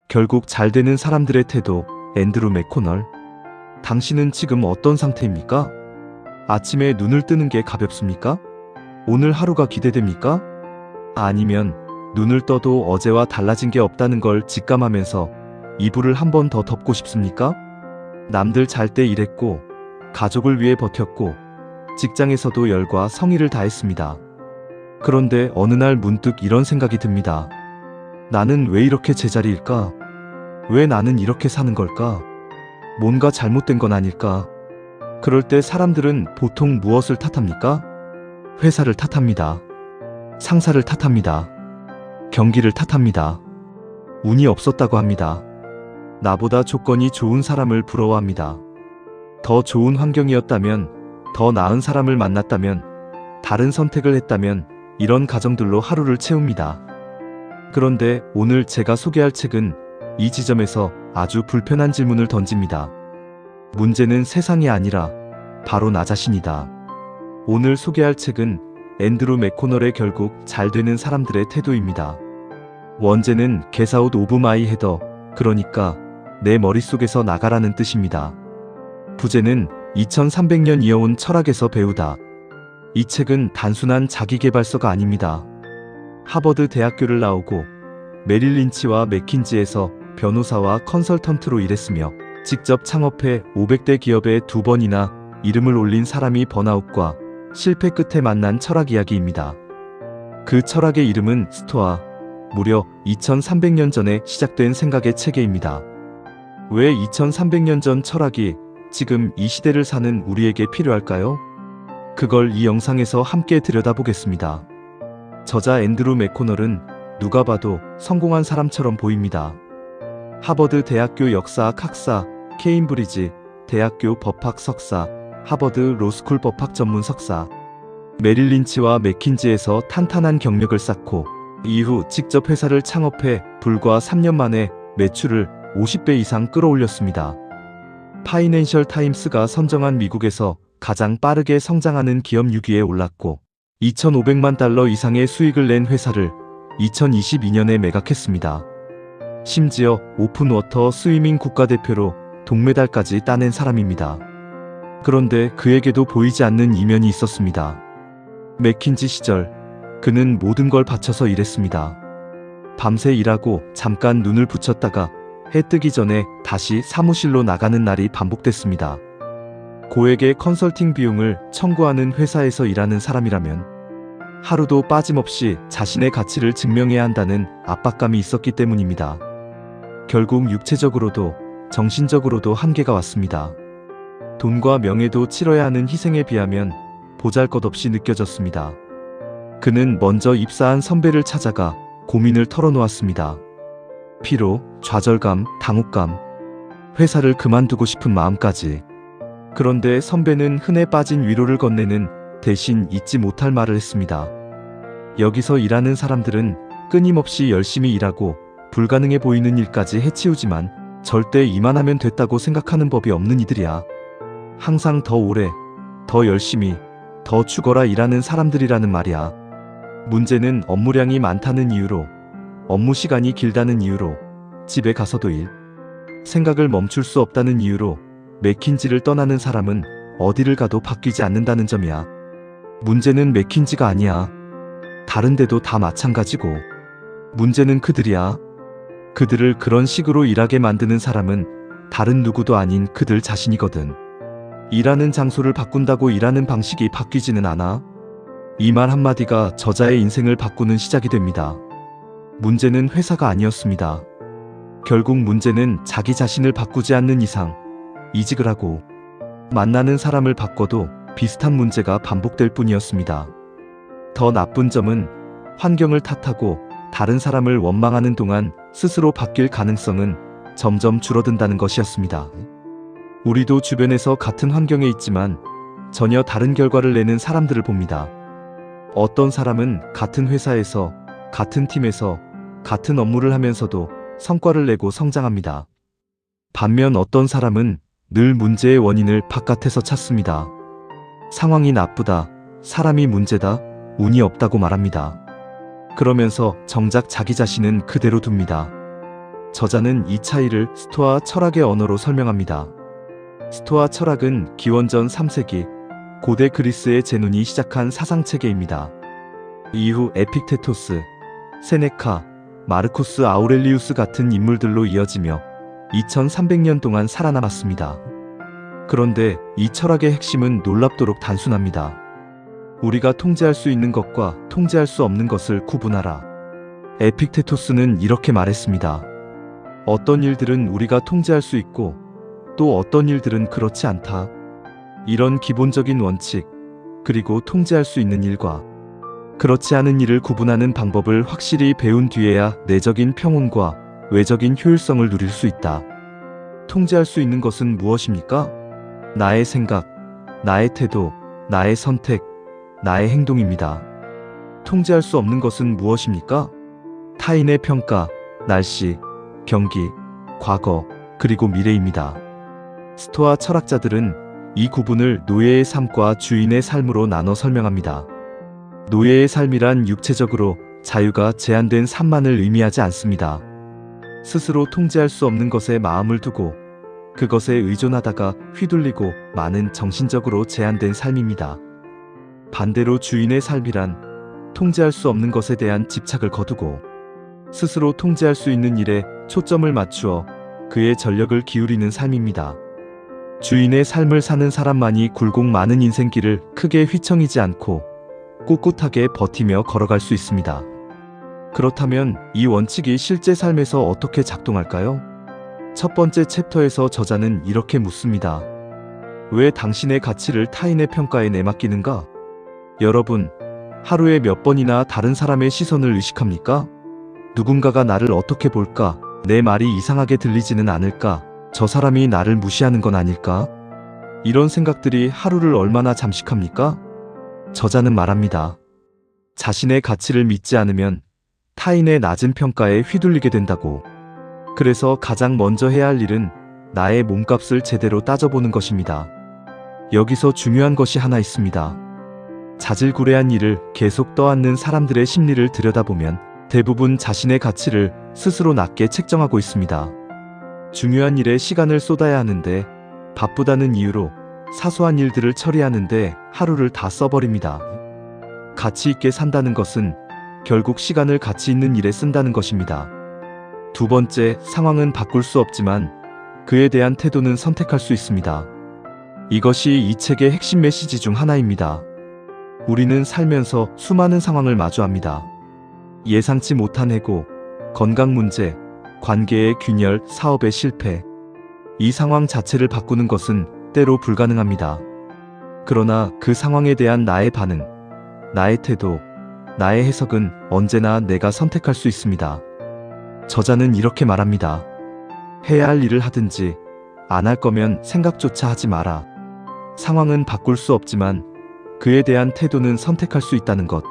결국 잘 되는 사람들의 태도, 앤드루 맥코널. 당신은 지금 어떤 상태입니까? 아침에 눈을 뜨는 게 가볍습니까? 오늘 하루가 기대됩니까? 아니면 눈을 떠도 어제와 달라진 게 없다는 걸 직감하면서 이불을 한 번 더 덮고 싶습니까? 남들 잘 때 일했고, 가족을 위해 버텼고, 직장에서도 열과 성의를 다했습니다. 그런데 어느 날 문득 이런 생각이 듭니다. 나는 왜 이렇게 제자리일까? 왜 나는 이렇게 사는 걸까? 뭔가 잘못된 건 아닐까? 그럴 때 사람들은 보통 무엇을 탓합니까? 회사를 탓합니다. 상사를 탓합니다. 경기를 탓합니다. 운이 없었다고 합니다. 나보다 조건이 좋은 사람을 부러워합니다. 더 좋은 환경이었다면, 더 나은 사람을 만났다면, 다른 선택을 했다면 이런 가정들로 하루를 채웁니다. 그런데 오늘 제가 소개할 책은 이 지점에서 아주 불편한 질문을 던집니다. 문제는 세상이 아니라 바로 나 자신이다. 오늘 소개할 책은 앤드루 맥코널의 결국 잘 되는 사람들의 태도입니다. 원제는 Get out of my head, 그러니까 내 머릿속에서 나가라는 뜻입니다. 부제는 2300년 이어온 철학에서 배우다. 이 책은 단순한 자기계발서가 아닙니다. 하버드 대학교를 나오고 메릴 린치와 맥킨지에서 변호사와 컨설턴트로 일했으며 직접 창업해 500대 기업에 2번이나 이름을 올린 사람이 번아웃과 실패 끝에 만난 철학 이야기입니다. 그 철학의 이름은 스토아, 무려 2300년 전에 시작된 생각의 체계입니다. 왜 2300년 전 철학이 지금 이 시대를 사는 우리에게 필요할까요? 그걸 이 영상에서 함께 들여다보겠습니다. 저자 앤드루 맥코널은 누가 봐도 성공한 사람처럼 보입니다. 하버드 대학교 역사학 학사, 케임브리지 대학교 법학 석사, 하버드 로스쿨 법학 전문 석사, 메릴 린치와 맥킨지에서 탄탄한 경력을 쌓고 이후 직접 회사를 창업해 불과 3년 만에 매출을 50배 이상 끌어올렸습니다. 파이낸셜 타임스가 선정한 미국에서 가장 빠르게 성장하는 기업 6위에 올랐고 2,500만 달러 이상의 수익을 낸 회사를 2022년에 매각했습니다. 심지어 오픈워터 스위밍 국가대표로 동메달까지 따낸 사람입니다. 그런데 그에게도 보이지 않는 이면이 있었습니다. 맥킨지 시절 그는 모든 걸 바쳐서 일했습니다. 밤새 일하고 잠깐 눈을 붙였다가 해 뜨기 전에 다시 사무실로 나가는 날이 반복됐습니다. 고액의 컨설팅 비용을 청구하는 회사에서 일하는 사람이라면 하루도 빠짐없이 자신의 가치를 증명해야 한다는 압박감이 있었기 때문입니다. 결국 육체적으로도 정신적으로도 한계가 왔습니다. 돈과 명예도 치러야 하는 희생에 비하면 보잘것없이 느껴졌습니다. 그는 먼저 입사한 선배를 찾아가 고민을 털어놓았습니다. 피로, 좌절감, 당혹감, 회사를 그만두고 싶은 마음까지. 그런데 선배는 흔해 빠진 위로를 건네는 대신 잊지 못할 말을 했습니다. 여기서 일하는 사람들은 끊임없이 열심히 일하고 불가능해 보이는 일까지 해치우지만 절대 이만 하면 됐다고 생각하는 법이 없는 이들이야. 항상 더 오래, 더 열심히, 더 죽어라 일하는 사람들이라는 말이야. 문제는 업무량이 많다는 이유로, 업무 시간이 길다는 이유로, 집에 가서도 일, 생각을 멈출 수 없다는 이유로 맥킨지를 떠나는 사람은 어디를 가도 바뀌지 않는다는 점이야. 문제는 맥킨지가 아니야. 다른 데도 다 마찬가지고. 문제는 그들이야. 그들을 그런 식으로 일하게 만드는 사람은 다른 누구도 아닌 그들 자신이거든. 일하는 장소를 바꾼다고 일하는 방식이 바뀌지는 않아. 이 말 한마디가 저자의 인생을 바꾸는 시작이 됩니다. 문제는 회사가 아니었습니다. 결국 문제는 자기 자신을 바꾸지 않는 이상 이직을 하고 만나는 사람을 바꿔도 비슷한 문제가 반복될 뿐이었습니다. 더 나쁜 점은 환경을 탓하고 다른 사람을 원망하는 동안 스스로 바뀔 가능성은 점점 줄어든다는 것이었습니다. 우리도 주변에서 같은 환경에 있지만 전혀 다른 결과를 내는 사람들을 봅니다. 어떤 사람은 같은 회사에서, 같은 팀에서, 같은 업무를 하면서도 성과를 내고 성장합니다. 반면 어떤 사람은 늘 문제의 원인을 바깥에서 찾습니다. 상황이 나쁘다, 사람이 문제다, 운이 없다고 말합니다. 그러면서 정작 자기 자신은 그대로 둡니다. 저자는 이 차이를 스토아 철학의 언어로 설명합니다. 스토아 철학은 기원전 3세기 고대 그리스의 제논이 시작한 사상체계입니다. 이후 에픽테토스, 세네카, 마르쿠스 아우렐리우스 같은 인물들로 이어지며 2300년 동안 살아남았습니다. 그런데 이 철학의 핵심은 놀랍도록 단순합니다. 우리가 통제할 수 있는 것과 통제할 수 없는 것을 구분하라. 에픽테토스는 이렇게 말했습니다. 어떤 일들은 우리가 통제할 수 있고 또 어떤 일들은 그렇지 않다. 이런 기본적인 원칙, 그리고 통제할 수 있는 일과 그렇지 않은 일을 구분하는 방법을 확실히 배운 뒤에야 내적인 평온과 외적인 효율성을 누릴 수 있다. 통제할 수 있는 것은 무엇입니까? 나의 생각, 나의 태도, 나의 선택, 나의 행동입니다. 통제할 수 없는 것은 무엇입니까? 타인의 평가, 날씨, 경기, 과거, 그리고 미래입니다. 스토아 철학자들은 이 구분을 노예의 삶과 주인의 삶으로 나눠 설명합니다. 노예의 삶이란 육체적으로 자유가 제한된 삶만을 의미하지 않습니다. 스스로 통제할 수 없는 것에 마음을 두고 그것에 의존하다가 휘둘리고 많은 정신적으로 제한된 삶입니다. 반대로 주인의 삶이란 통제할 수 없는 것에 대한 집착을 거두고 스스로 통제할 수 있는 일에 초점을 맞추어 그의 전력을 기울이는 삶입니다. 주인의 삶을 사는 사람만이 굴곡 많은 인생길을 크게 휘청이지 않고 꿋꿋하게 버티며 걸어갈 수 있습니다. 그렇다면 이 원칙이 실제 삶에서 어떻게 작동할까요? 첫 번째 챕터에서 저자는 이렇게 묻습니다. 왜 당신의 가치를 타인의 평가에 내맡기는가? 여러분, 하루에 몇 번이나 다른 사람의 시선을 의식합니까? 누군가가 나를 어떻게 볼까? 내 말이 이상하게 들리지는 않을까? 저 사람이 나를 무시하는 건 아닐까? 이런 생각들이 하루를 얼마나 잠식합니까? 저자는 말합니다. 자신의 가치를 믿지 않으면 타인의 낮은 평가에 휘둘리게 된다고. 그래서 가장 먼저 해야 할 일은 나의 몸값을 제대로 따져보는 것입니다. 여기서 중요한 것이 하나 있습니다. 자질구레한 일을 계속 떠안는 사람들의 심리를 들여다보면 대부분 자신의 가치를 스스로 낮게 책정하고 있습니다. 중요한 일에 시간을 쏟아야 하는데 바쁘다는 이유로 사소한 일들을 처리하는데 하루를 다 써버립니다. 가치 있게 산다는 것은 결국 시간을 가치 있는 일에 쓴다는 것입니다. 두 번째, 상황은 바꿀 수 없지만 그에 대한 태도는 선택할 수 있습니다. 이것이 이 책의 핵심 메시지 중 하나입니다. 우리는 살면서 수많은 상황을 마주합니다. 예상치 못한 해고, 건강 문제, 관계의 균열, 사업의 실패. 이 상황 자체를 바꾸는 것은 때로 불가능합니다. 그러나 그 상황에 대한 나의 반응, 나의 태도, 나의 해석은 언제나 내가 선택할 수 있습니다. 저자는 이렇게 말합니다. 해야 할 일을 하든지 안 할 거면 생각조차 하지 마라. 상황은 바꿀 수 없지만 그에 대한 태도는 선택할 수 있다는 것.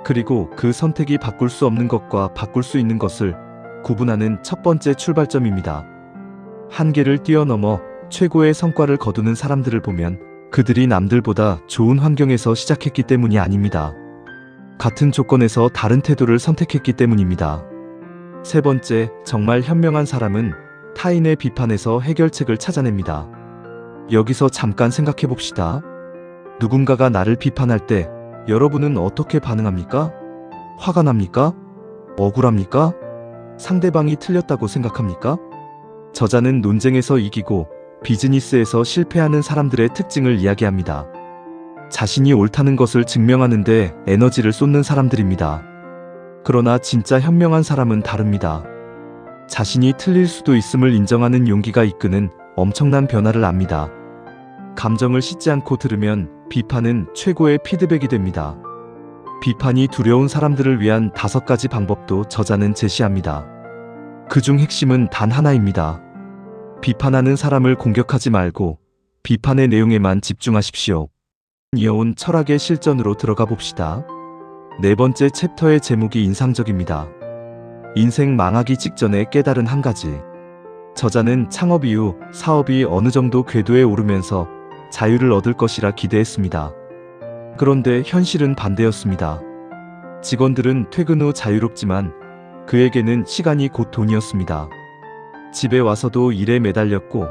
그리고 그 선택이 바꿀 수 없는 것과 바꿀 수 있는 것을 구분하는 첫 번째 출발점입니다. 한계를 뛰어넘어 최고의 성과를 거두는 사람들을 보면 그들이 남들보다 좋은 환경에서 시작했기 때문이 아닙니다. 같은 조건에서 다른 태도를 선택했기 때문입니다. 세 번째, 정말 현명한 사람은 타인의 비판에서 해결책을 찾아냅니다. 여기서 잠깐 생각해 봅시다. 누군가가 나를 비판할 때 여러분은 어떻게 반응합니까? 화가 납니까? 억울합니까? 상대방이 틀렸다고 생각합니까? 저자는 논쟁에서 이기고 비즈니스에서 실패하는 사람들의 특징을 이야기합니다. 자신이 옳다는 것을 증명하는데 에너지를 쏟는 사람들입니다. 그러나 진짜 현명한 사람은 다릅니다. 자신이 틀릴 수도 있음을 인정하는 용기가 이끄는 엄청난 변화를 압니다. 감정을 씻지 않고 들으면 비판은 최고의 피드백이 됩니다. 비판이 두려운 사람들을 위한 5가지 방법도 저자는 제시합니다. 그중 핵심은 단 하나입니다. 비판하는 사람을 공격하지 말고 비판의 내용에만 집중하십시오. 이어온 철학의 실전으로 들어가 봅시다. 네 번째 챕터의 제목이 인상적입니다. 인생 망하기 직전에 깨달은 한 가지. 저자는 창업 이후 사업이 어느 정도 궤도에 오르면서 자유를 얻을 것이라 기대했습니다. 그런데 현실은 반대였습니다. 직원들은 퇴근 후 자유롭지만 그에게는 시간이 곧 돈이었습니다. 집에 와서도 일에 매달렸고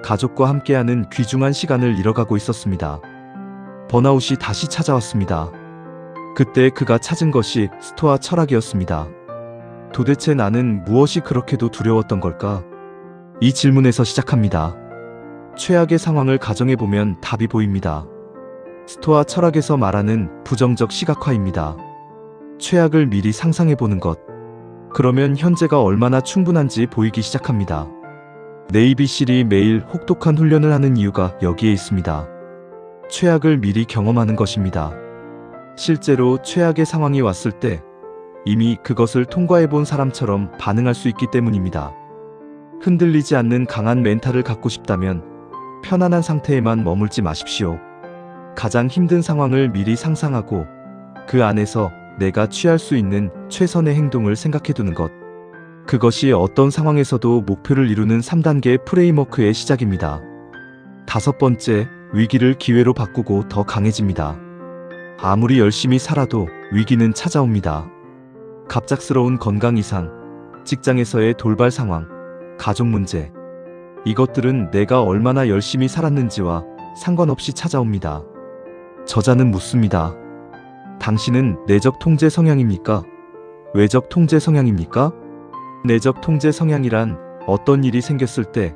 가족과 함께하는 귀중한 시간을 잃어가고 있었습니다. 번아웃이 다시 찾아왔습니다. 그때 그가 찾은 것이 스토아 철학이었습니다. 도대체 나는 무엇이 그렇게도 두려웠던 걸까? 이 질문에서 시작합니다. 최악의 상황을 가정해보면 답이 보입니다. 스토아 철학에서 말하는 부정적 시각화입니다. 최악을 미리 상상해보는 것. 그러면 현재가 얼마나 충분한지 보이기 시작합니다. 네이비실이 매일 혹독한 훈련을 하는 이유가 여기에 있습니다. 최악을 미리 경험하는 것입니다. 실제로 최악의 상황이 왔을 때 이미 그것을 통과해본 사람처럼 반응할 수 있기 때문입니다. 흔들리지 않는 강한 멘탈을 갖고 싶다면 편안한 상태에만 머물지 마십시오. 가장 힘든 상황을 미리 상상하고 그 안에서 내가 취할 수 있는 최선의 행동을 생각해두는 것. 그것이 어떤 상황에서도 목표를 이루는 3단계 프레임워크의 시작입니다. 5번째, 위기를 기회로 바꾸고 더 강해집니다. 아무리 열심히 살아도 위기는 찾아옵니다. 갑작스러운 건강 이상, 직장에서의 돌발 상황, 가족 문제. 이것들은 내가 얼마나 열심히 살았는지와 상관없이 찾아옵니다. 저자는 묻습니다. 당신은 내적 통제 성향입니까? 외적 통제 성향입니까? 내적 통제 성향이란 어떤 일이 생겼을 때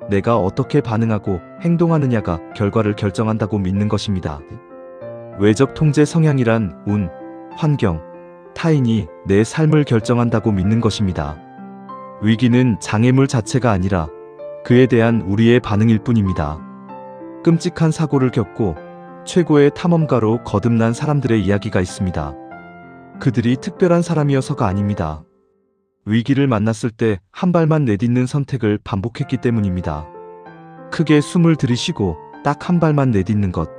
내가 어떻게 반응하고 행동하느냐가 결과를 결정한다고 믿는 것입니다. 외적 통제 성향이란 운, 환경, 타인이 내 삶을 결정한다고 믿는 것입니다. 위기는 장애물 자체가 아니라 그에 대한 우리의 반응일 뿐입니다. 끔찍한 사고를 겪고 최고의 탐험가로 거듭난 사람들의 이야기가 있습니다. 그들이 특별한 사람이어서가 아닙니다. 위기를 만났을 때 한 발만 내딛는 선택을 반복했기 때문입니다. 크게 숨을 들이쉬고 딱 한 발만 내딛는 것.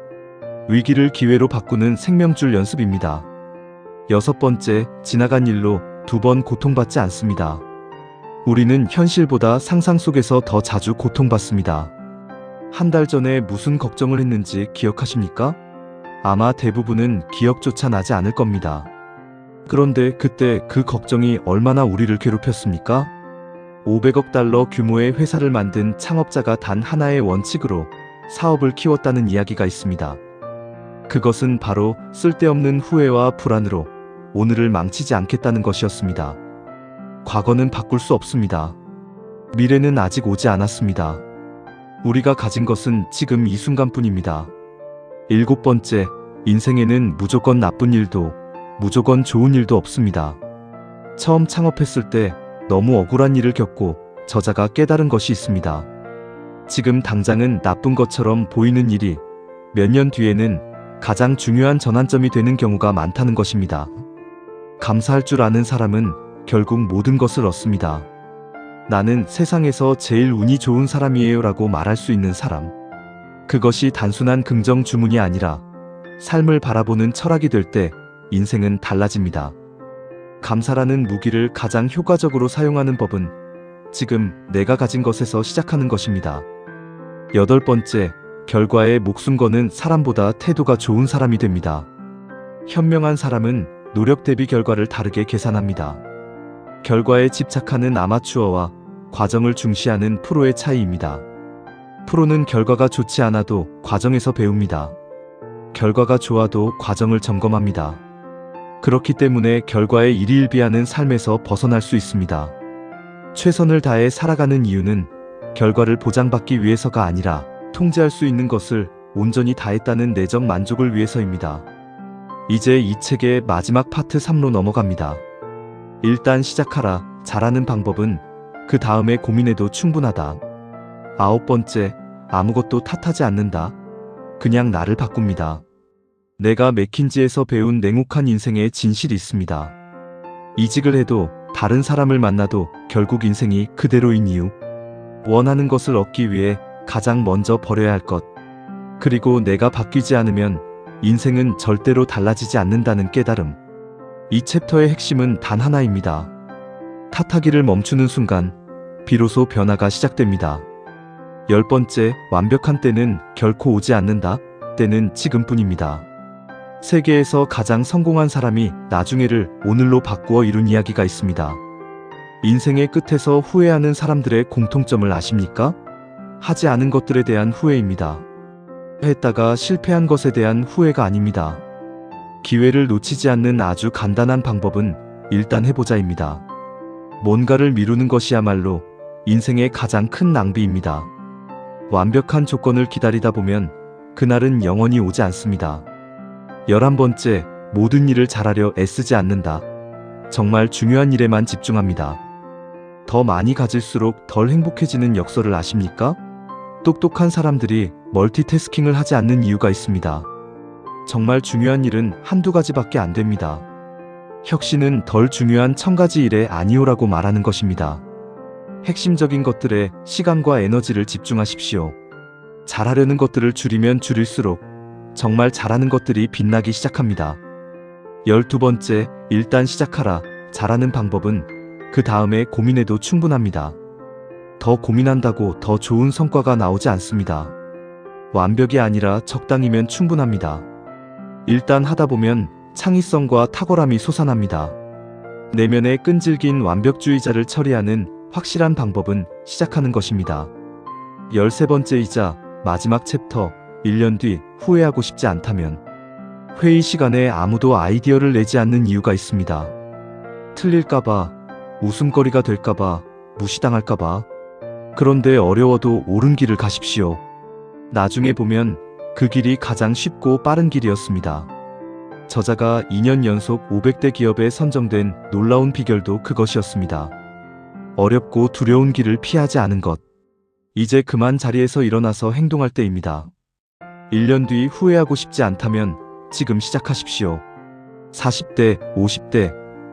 위기를 기회로 바꾸는 생명줄 연습입니다. 6번째, 지나간 일로 2번 고통받지 않습니다. 우리는 현실보다 상상 속에서 더 자주 고통받습니다. 한 달 전에 무슨 걱정을 했는지 기억하십니까? 아마 대부분은 기억조차 나지 않을 겁니다. 그런데 그때 그 걱정이 얼마나 우리를 괴롭혔습니까? 500억 달러 규모의 회사를 만든 창업자가 단 하나의 원칙으로 사업을 키웠다는 이야기가 있습니다. 그것은 바로 쓸데없는 후회와 불안으로 오늘을 망치지 않겠다는 것이었습니다. 과거는 바꿀 수 없습니다. 미래는 아직 오지 않았습니다. 우리가 가진 것은 지금 이 순간뿐입니다. 7번째, 인생에는 무조건 나쁜 일도 무조건 좋은 일도 없습니다. 처음 창업했을 때 너무 억울한 일을 겪고 저자가 깨달은 것이 있습니다. 지금 당장은 나쁜 것처럼 보이는 일이 몇 년 뒤에는 가장 중요한 전환점이 되는 경우가 많다는 것입니다. 감사할 줄 아는 사람은 결국 모든 것을 얻습니다. 나는 세상에서 제일 운이 좋은 사람이에요 라고 말할 수 있는 사람. 그것이 단순한 긍정 주문이 아니라 삶을 바라보는 철학이 될 때 인생은 달라집니다. 감사라는 무기를 가장 효과적으로 사용하는 법은 지금 내가 가진 것에서 시작하는 것입니다. 8번째, 결과에 목숨 거는 사람보다 태도가 좋은 사람이 됩니다. 현명한 사람은 노력 대비 결과를 다르게 계산합니다. 결과에 집착하는 아마추어와 과정을 중시하는 프로의 차이입니다. 프로는 결과가 좋지 않아도 과정에서 배웁니다. 결과가 좋아도 과정을 점검합니다. 그렇기 때문에 결과에 일희일비하는 삶에서 벗어날 수 있습니다. 최선을 다해 살아가는 이유는 결과를 보장받기 위해서가 아니라 통제할 수 있는 것을 온전히 다했다는 내적 만족을 위해서입니다. 이제 이 책의 마지막 파트 3로 넘어갑니다. 일단 시작하라. 잘하는 방법은 그 다음에 고민해도 충분하다. 9번째, 아무것도 탓하지 않는다. 그냥 나를 바꿉니다. 내가 맥킨지에서 배운 냉혹한 인생의 진실이 있습니다. 이직을 해도 다른 사람을 만나도 결국 인생이 그대로인 이유. 원하는 것을 얻기 위해 가장 먼저 버려야 할 것. 그리고 내가 바뀌지 않으면 인생은 절대로 달라지지 않는다는 깨달음. 이 챕터의 핵심은 단 하나입니다. 탓하기를 멈추는 순간 비로소 변화가 시작됩니다. 10번째, 완벽한 때는 결코 오지 않는다. 때는 지금뿐입니다. 세계에서 가장 성공한 사람이 나중에를 오늘로 바꾸어 이룬 이야기가 있습니다. 인생의 끝에서 후회하는 사람들의 공통점을 아십니까? 하지 않은 것들에 대한 후회입니다. 했다가 실패한 것에 대한 후회가 아닙니다. 기회를 놓치지 않는 아주 간단한 방법은 일단 해보자입니다. 뭔가를 미루는 것이야말로 인생의 가장 큰 낭비입니다. 완벽한 조건을 기다리다 보면 그날은 영원히 오지 않습니다. 11번째, 모든 일을 잘하려 애쓰지 않는다. 정말 중요한 일에만 집중합니다. 더 많이 가질수록 덜 행복해지는 역설을 아십니까? 똑똑한 사람들이 멀티태스킹을 하지 않는 이유가 있습니다. 정말 중요한 일은 한두 가지밖에 안 됩니다. 혁신은 덜 중요한 1000가지 일에 아니오라고 말하는 것입니다. 핵심적인 것들에 시간과 에너지를 집중하십시오. 잘하려는 것들을 줄이면 줄일수록 정말 잘하는 것들이 빛나기 시작합니다. 12번째, 일단 시작하라. 잘하는 방법은 그 다음에 고민해도 충분합니다. 더 고민한다고 더 좋은 성과가 나오지 않습니다. 완벽이 아니라 적당히면 충분합니다. 일단 하다 보면 창의성과 탁월함이 솟아납니다. 내면의 끈질긴 완벽주의자를 처리하는 확실한 방법은 시작하는 것입니다. 13번째이자 마지막 챕터, 1년 뒤 후회하고 싶지 않다면 회의 시간에 아무도 아이디어를 내지 않는 이유가 있습니다. 틀릴까봐, 웃음거리가 될까봐, 무시당할까봐. 그런데 어려워도 옳은 길을 가십시오. 나중에 보면 그 길이 가장 쉽고 빠른 길이었습니다. 저자가 2년 연속 500대 기업에 선정된 놀라운 비결도 그것이었습니다. 어렵고 두려운 길을 피하지 않은 것. 이제 그만 자리에서 일어나서 행동할 때입니다. 1년 뒤 후회하고 싶지 않다면 지금 시작하십시오. 40대, 50대,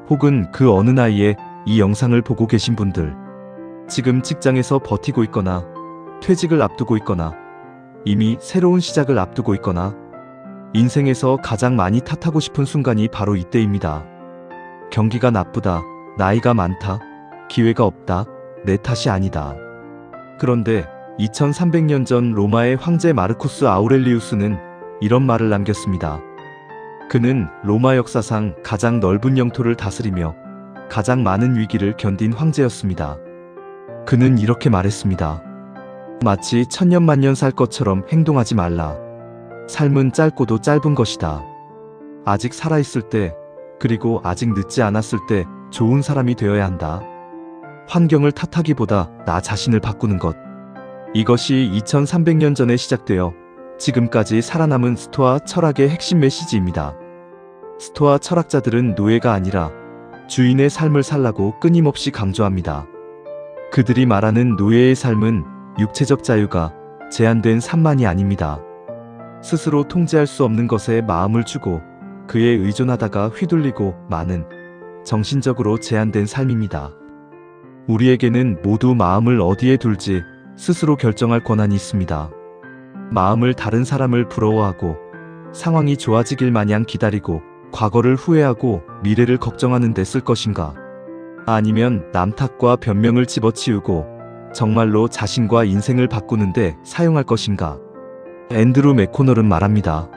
혹은 그 어느 나이에 이 영상을 보고 계신 분들, 지금 직장에서 버티고 있거나 퇴직을 앞두고 있거나 이미 새로운 시작을 앞두고 있거나 인생에서 가장 많이 탓하고 싶은 순간이 바로 이때입니다. 경기가 나쁘다, 나이가 많다, 기회가 없다, 내 탓이 아니다. 그런데 2300년 전 로마의 황제 마르쿠스 아우렐리우스는 이런 말을 남겼습니다. 그는 로마 역사상 가장 넓은 영토를 다스리며 가장 많은 위기를 견딘 황제였습니다. 그는 이렇게 말했습니다. 마치 천년만년 살 것처럼 행동하지 말라. 삶은 짧고도 짧은 것이다. 아직 살아있을 때, 그리고 아직 늦지 않았을 때 좋은 사람이 되어야 한다. 환경을 탓하기보다 나 자신을 바꾸는 것. 이것이 2300년 전에 시작되어 지금까지 살아남은 스토아 철학의 핵심 메시지입니다. 스토아 철학자들은 노예가 아니라 주인의 삶을 살라고 끊임없이 강조합니다. 그들이 말하는 노예의 삶은 육체적 자유가 제한된 삶만이 아닙니다. 스스로 통제할 수 없는 것에 마음을 주고 그에 의존하다가 휘둘리고 마는 정신적으로 제한된 삶입니다. 우리에게는 모두 마음을 어디에 둘지 스스로 결정할 권한이 있습니다. 마음을 다른 사람을 부러워하고 상황이 좋아지길 마냥 기다리고 과거를 후회하고 미래를 걱정하는 데 쓸 것인가? 아니면 남 탓과 변명을 집어치우고 정말로 자신과 인생을 바꾸는데 사용할 것인가? 앤드루 맥코널은 말합니다.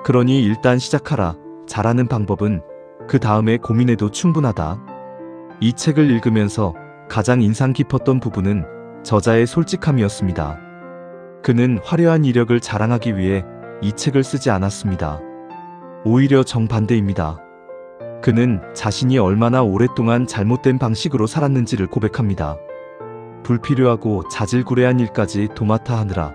그러니 일단 시작하라. 잘하는 방법은 그 다음에 고민해도 충분하다. 이 책을 읽으면서 가장 인상 깊었던 부분은 저자의 솔직함이었습니다. 그는 화려한 이력을 자랑하기 위해 이 책을 쓰지 않았습니다. 오히려 정반대입니다. 그는 자신이 얼마나 오랫동안 잘못된 방식으로 살았는지를 고백합니다. 불필요하고 자질구레한 일까지 도맡아 하느라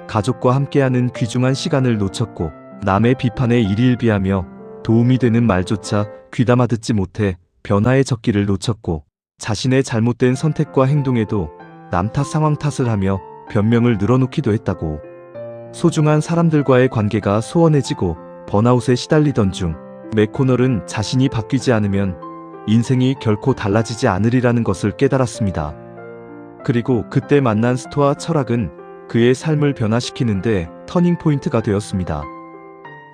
가족과 함께하는 귀중한 시간을 놓쳤고 남의 비판에 일희일비하며 도움이 되는 말조차 귀담아 듣지 못해 변화의 적기를 놓쳤고 자신의 잘못된 선택과 행동에도 남 탓 상황 탓을 하며 변명을 늘어놓기도 했다고. 소중한 사람들과의 관계가 소원해지고 번아웃에 시달리던 중 맥코널은 자신이 바뀌지 않으면 인생이 결코 달라지지 않으리라는 것을 깨달았습니다. 그리고 그때 만난 스토아 철학은 그의 삶을 변화시키는데 터닝포인트가 되었습니다.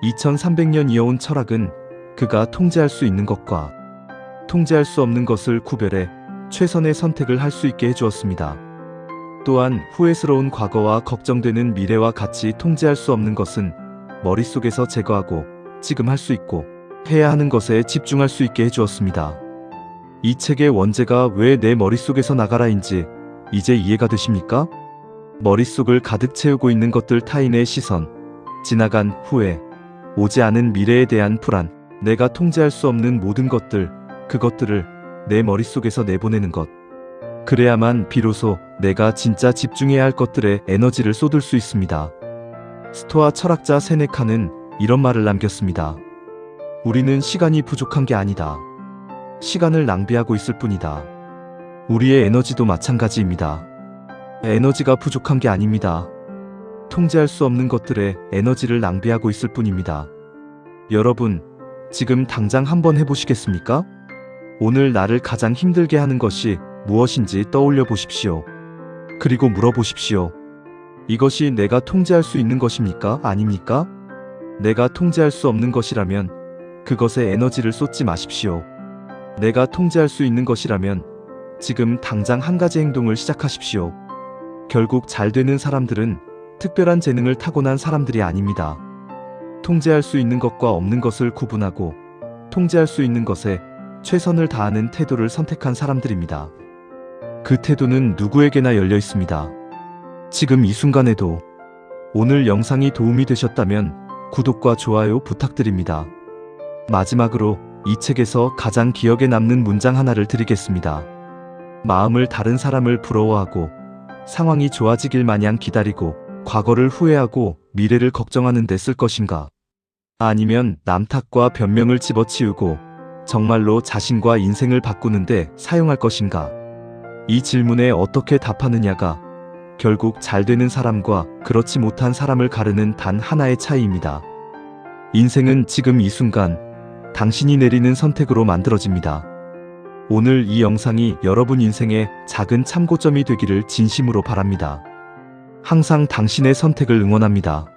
2300년 이어온 철학은 그가 통제할 수 있는 것과 통제할 수 없는 것을 구별해 최선의 선택을 할 수 있게 해주었습니다. 또한 후회스러운 과거와 걱정되는 미래와 같이 통제할 수 없는 것은 머릿속에서 제거하고 지금 할 수 있고 해야 하는 것에 집중할 수 있게 해주었습니다. 이 책의 원제가 왜 내 머릿속에서 나가라인지 이제 이해가 되십니까? 머릿속을 가득 채우고 있는 것들, 타인의 시선, 지나간 후회, 오지 않은 미래에 대한 불안, 내가 통제할 수 없는 모든 것들, 그것들을 내 머릿속에서 내보내는 것. 그래야만 비로소 내가 진짜 집중해야 할 것들에 에너지를 쏟을 수 있습니다. 스토아 철학자 세네카는 이런 말을 남겼습니다. 우리는 시간이 부족한 게 아니다. 시간을 낭비하고 있을 뿐이다. 우리의 에너지도 마찬가지입니다. 에너지가 부족한 게 아닙니다. 통제할 수 없는 것들에 에너지를 낭비하고 있을 뿐입니다. 여러분, 지금 당장 한번 해보시겠습니까? 오늘 나를 가장 힘들게 하는 것이 무엇인지 떠올려 보십시오. 그리고 물어보십시오. 이것이 내가 통제할 수 있는 것입니까? 아닙니까? 내가 통제할 수 없는 것이라면 그것에 에너지를 쏟지 마십시오. 내가 통제할 수 있는 것이라면 지금 당장 한 가지 행동을 시작하십시오. 결국 잘 되는 사람들은 특별한 재능을 타고난 사람들이 아닙니다. 통제할 수 있는 것과 없는 것을 구분하고 통제할 수 있는 것에 최선을 다하는 태도를 선택한 사람들입니다. 그 태도는 누구에게나 열려 있습니다. 지금 이 순간에도. 오늘 영상이 도움이 되셨다면 구독과 좋아요 부탁드립니다. 마지막으로 이 책에서 가장 기억에 남는 문장 하나를 드리겠습니다. 마음을 다른 사람을 부러워하고 상황이 좋아지길 마냥 기다리고 과거를 후회하고 미래를 걱정하는 데 쓸 것인가? 아니면 남 탓과 변명을 집어치우고 정말로 자신과 인생을 바꾸는데 사용할 것인가? 이 질문에 어떻게 답하느냐가 결국 잘 되는 사람과 그렇지 못한 사람을 가르는 단 하나의 차이입니다. 인생은 지금 이 순간 당신이 내리는 선택으로 만들어집니다. 오늘 이 영상이 여러분 인생의 작은 참고점이 되기를 진심으로 바랍니다. 항상 당신의 선택을 응원합니다.